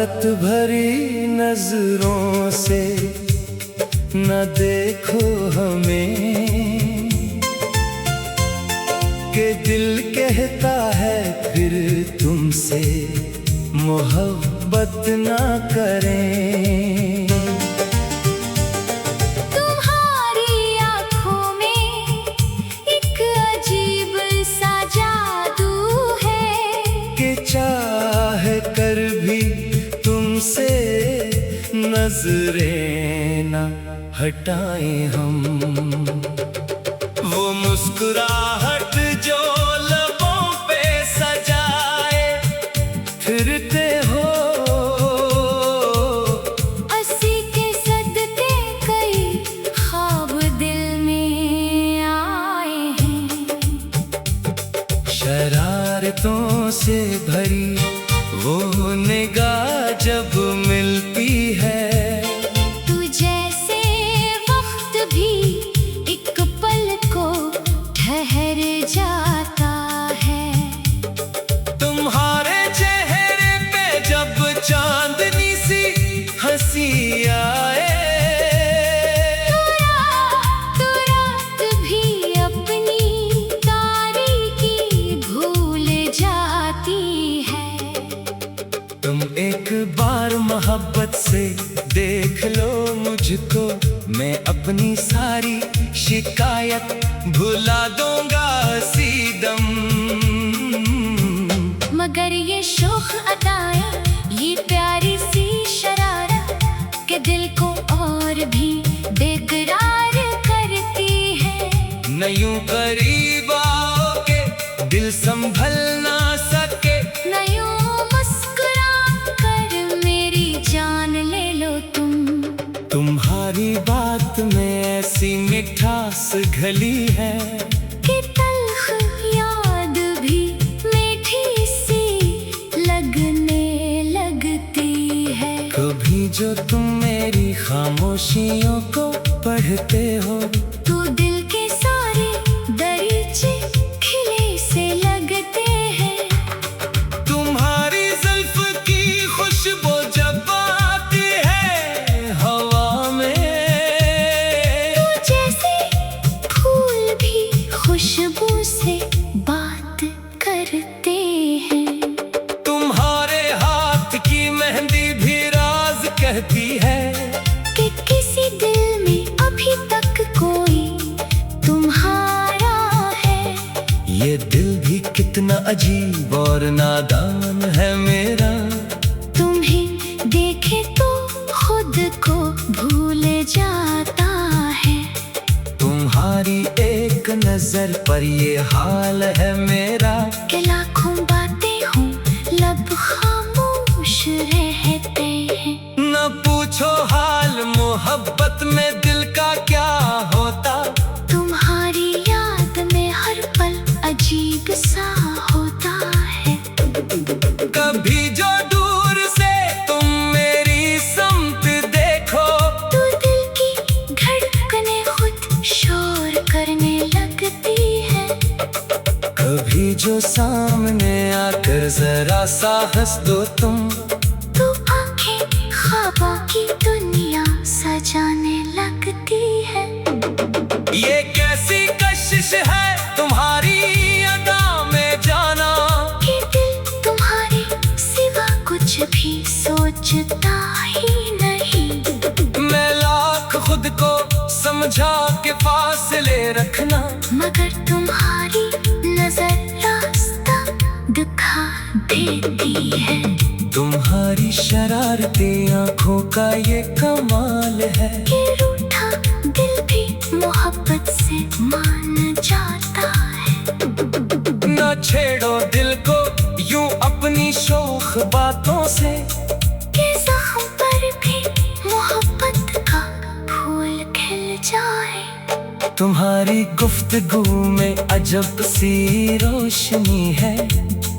शरारत भरी नजरों से न देखो हमें, कि दिल कहता है फिर तुमसे मोहब्बत ना करें। तुम्हारी आँखों में एक अजीब सा जादू है, कि चाह कर भी तुमसे नजरें न हटाएं हम। वो मुस्कुराहट जो लबों पे सजाए फिरते हो, उसी के सदके कई ख्वाब दिल में आए हैं। शरारतों से भरी वो निगाह जब मिलती है, तू जैसे वक्त भी एक पल को ठहर जाता है। तुम्हारे चेहरे पे जब चांदनी सी हंसी आए, तू रात भी अपनी तारीकी भूल जाती है। तुम एक बार मोहब्बत से देख लो मुझको, मैं अपनी सारी शिकायत भुला दूंगा सीदम। मगर ये शौक अदाया, ये प्यारी सी शरारत के दिल को और भी बेकरार करती है। न यूं करीब आओ के दिल संभल ना सके, न यूं मुस्कुरा कर मेरी जान ले लो तुम। तुम्हारी बात में ऐसी मिठास घली है, कि तल्ख याद भी मीठी सी लगने लगती है। कभी जो तुम मेरी खामोशियों को पढ़ते हो, तू दिल के सारे दरीचे खिले से लगते हैं। तुम्हारी जुल्फ की खुशबू जब आती है हवा में, तू जैसे फूल भी खुशबू से बात करते हैं। तुम्हारे हाथ की मेहंदी भी राज कहती है, कि किसी दिल में अभी तक कोई तुम्हारा है। ये दिल भी कितना अजीब और नादान है मेरा, तुम्हें देखे तो खुद को भूल जाता है। तुम्हारी एक नजर पर ये हाल है मेरा, कि लाखों बातें हूँ लब खामोश रहते हैं। न पूछो हाल मोहब्बत में दिल का क्या होता, तुम्हारी याद में हर पल अजीब सा होता है। कभी जो दूर से तुम मेरी समत देखो, तो दिल की धड़कनें खुद शोर करने लगती है। कभी जो सामने आकर जरा सा हंस दो तुम, तो आंखें ख्वाबों की दुनिया सजाने लगती है। ये कैसी कशिश है तुम्हारी अदा में जाना, कि दिल तुम्हारे सिवा कुछ भी सोचता ही नहीं। मैं लाख खुद को समझा के फासले रखना, मगर तुम्हारी नजर रास्ता दिखा देती है। तुम्हारी शरारती आंखों का ये कमाल है, कि रूठा दिल भी मोहब्बत से मान जाता है। न छेड़ो दिल को यूं अपनी शोख बातों से, कि ज़ख्म पर भी मोहब्बत का फूल खिल जाए। तुम्हारी गुफ्तगू में अजब सी रोशनी है,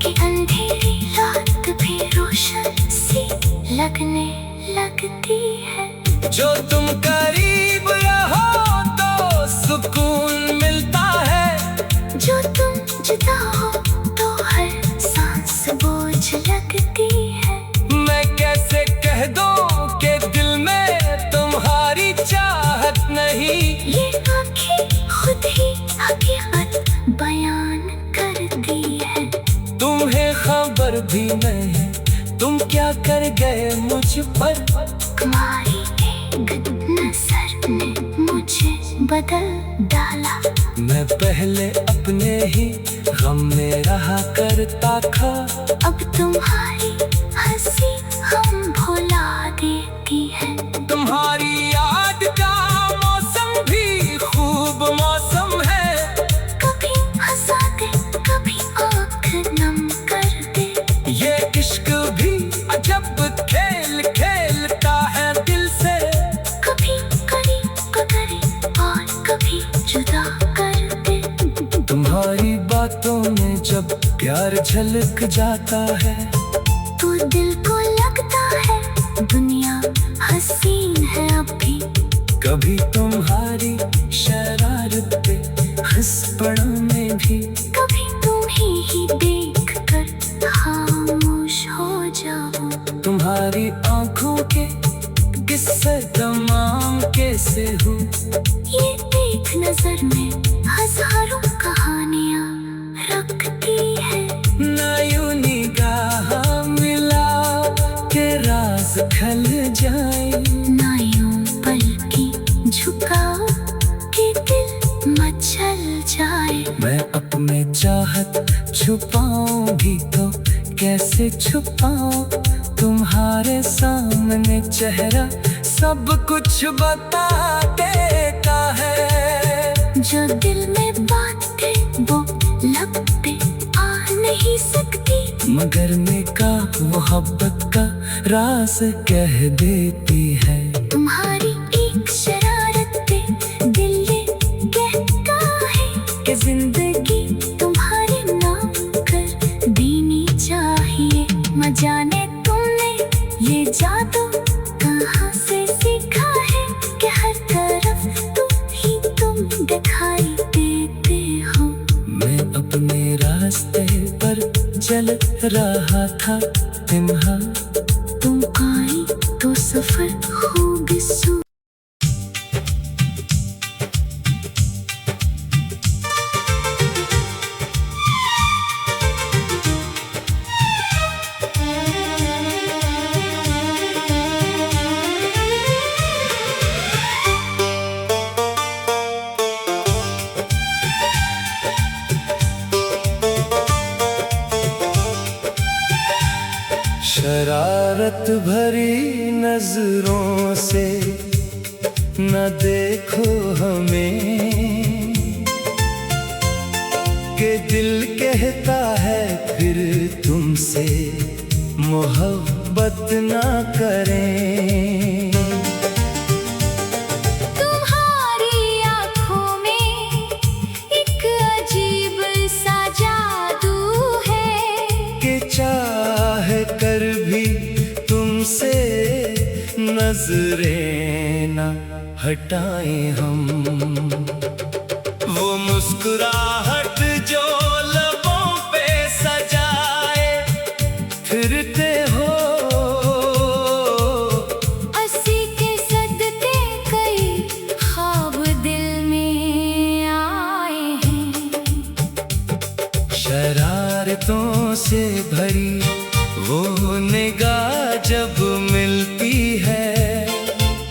कि अंधेरी रात भी रोशन सी लगने लगती है। जो तुम करीब रहो तो सुकून मिलता है, जो तुम जुदा हो तो हर सांस बोझ लगती है। मैं कैसे भी नहीं, तुम क्या कर गए मुझ पर। तुम्हारी एक नजर ने मुझे बदल डाला। मैं पहले अपने ही गम में रहा करता था, अब तुम्हारी हंसी हम भुला देती है। तुम्हारी याद का मौसम भी खूब मौसम है। कभी हंसा दे, कभी आँख नम कर दे। ये इश्क भी अजब खेल खेलता है दिल से। कभी करीब करे और कभी जुदा कर दे। तुम्हारी बातों में जब प्यार झलक जाता है, तो दिल को लगता है दुनिया हसीन है अब भी। कभी तुम्हारी शरारतें हंस पड़ों में भी। कभी तुम्हें ही देख कर खामोश हो जाऊं। तुम्हारी आंखों के किस्से तमाम कैसे हो। ये एक नजर में हजारों कहानियां रखती है। ना यूं निगाह मिला के राज खल जाए, ना यूं पलकी झुकाओ कि दिल मचल जाए। मैं अपने चाहत छुपाऊं भी तो कैसे छुपाऊं। तुम्हारे सामने चेहरा सब कुछ बता देता है। जो दिल में बातें वो लब पे आ नहीं सकती, मगर निकाह मोहब्बत का राज कह देती है। तुम्हारी एक शरारत पे दिल ये कहता है कि जिंदगी तुम्हारे नाम कर देनी चाहिए। न जाने तुमने ये जादू कहाँ से सीखा है कि हर तरफ तुम ही तुम दिखाई देते हो। मैं अपने रास्ते पर चल रहा था, तिम्हा तुम आई तो सफर खूब सु। शरारत भरी नजरों से न देखो हमें, कि दिल कहता है फिर तुमसे मोहब्बत ना करें। तुम्हारी आँखों में एक अजीब सा जादू है, कि चाह कर भी तुमसे नजरें न हटाएं हम। वो मुस्कुराहट जो लबों पे सजाए फिरते हो, अस्सी के सदके कई ख्वाब दिल में आए हैं। शरारतों से भरी वो निगाह जब मिलती है,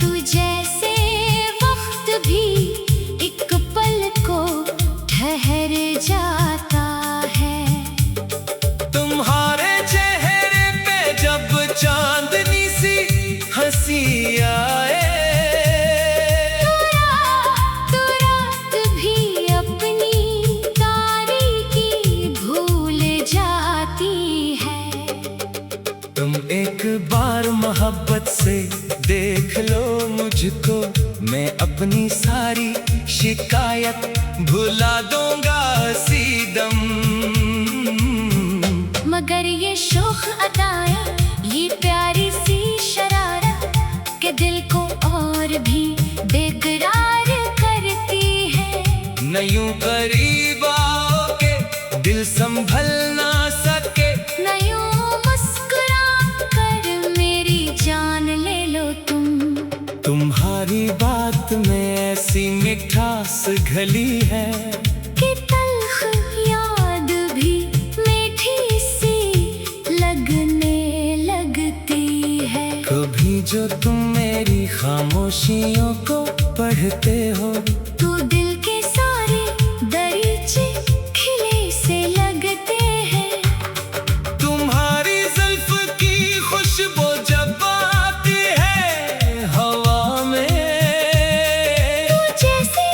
तू जैसे वक्त भी एक पल को ठहर जाता है। तुम्हारे चेहरे पे जब चांदनी सी हंसी आए, तो रात भी अपनी तारीकी भूल जाती है। तुम एक बार मोहब्बत से देख लो मुझको, मैं अपनी सारी शिकायत भुला दूंगा सीदम। मगर ये शौक अदाएं, ये प्यारी सी शरारत के दिल को और भी बेकरार करती है। न यूं करीब आओ के दिल संभल ना सके, न यूं मुस्कुरा कर मेरी जान ले लो तुम। तुम्हारी बात में ऐसी मिठास घली है, कि तल्ख याद भी मीठी सी जो तुम मेरी खामोशियों को पढ़ते हो। तू दिल के सारे दरीचे खिले से लगते हैं। तुम्हारी जुल्फ की खुशबू जब आती है हवा में, तू जैसे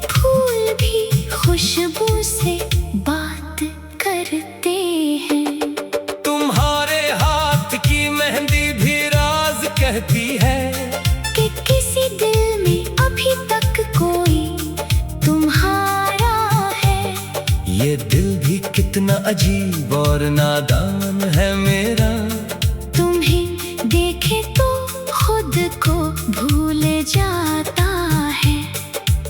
फूल भी खुशबू से बात करते हैं। तुम्हारे हाथ की मेहंदी भी राज कहती है कि किसी दिल में अभी तक कोई तुम्हारा है। ये दिल भी कितना अजीब और नादान है मेरा। तुम्हें देखे तो खुद को भूल जाता है।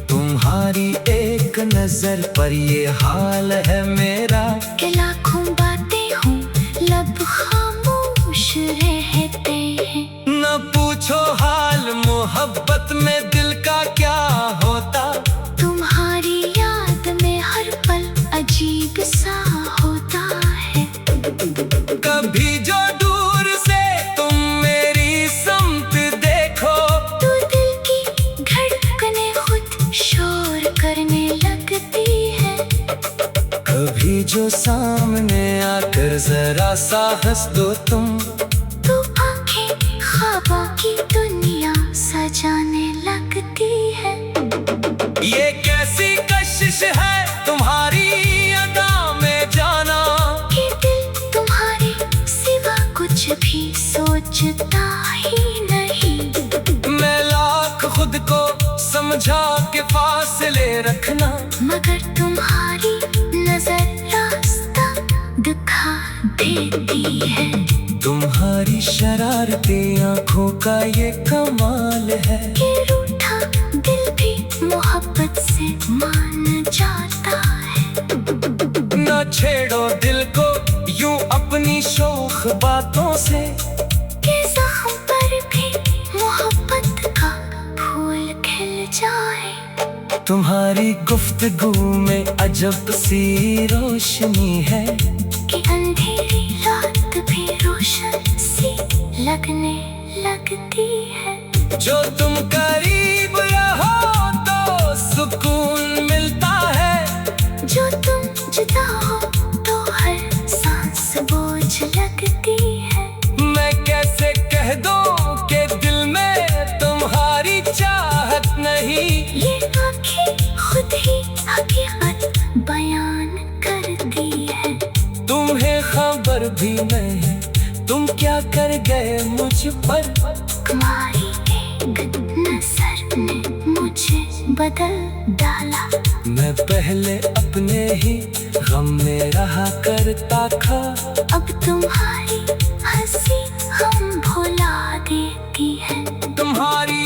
तुम्हारी एक नजर पर ये हाल है मेरा। कि लाखों बातें हूँ लब खामोश रहते हैं। न पूछो हाल मोहब्बत में दिल का क्या होता। तुम्हारी याद में हर पल अजीब सा होता है। कभी जो दूर से तुम मेरी समत देखो, तो दिल की धड़कनें खुद शोर करने लगती है। कभी जो सामने आकर जरा सा हंस दो तुम, तो आंखें ख्वाबों की दुनिया सजाने लगती है। ये कैसी कशिश है तुम्हारी अदा में जाना, कि दिल तुम्हारे सिवा कुछ भी सोचता ही नहीं। मैं लाख खुद को समझा के फासले रखना, मगर तुम्हारी नजर रास्ता दिखा देती है। तुम्हारी शरारती आंखों का ये कमाल है। कि रूठा दिल भी मोहब्बत से मान जाता है। न छेड़ो दिल को यूं अपनी शोख बातों से, कि जख्म पर भी मोहब्बत का फूल खिल जाए। तुम्हारी गुफ्तगू में अजब सी रोशनी है। कि अंधेरी रात भी रोशन सी लगने लगती है। जो तुम करीब रहो तो सुकून मिलता है। जो तुम जुदा हो तो हर सांस बोझ लगती है। मैं कैसे कह दूं कि दिल में तुम्हारी चाहत नहीं। ये आँखें खुद ही हकीकत बयान करती है। तुम्हें खबर भी नहीं तुम क्या कर गए मुझ पर। तुम्हारी एक नजर ने मुझे बदल डाला। मैं पहले अपने ही गम में रहा करता था। अब तुम्हारी हंसी हम भुला देती है। तुम्हारी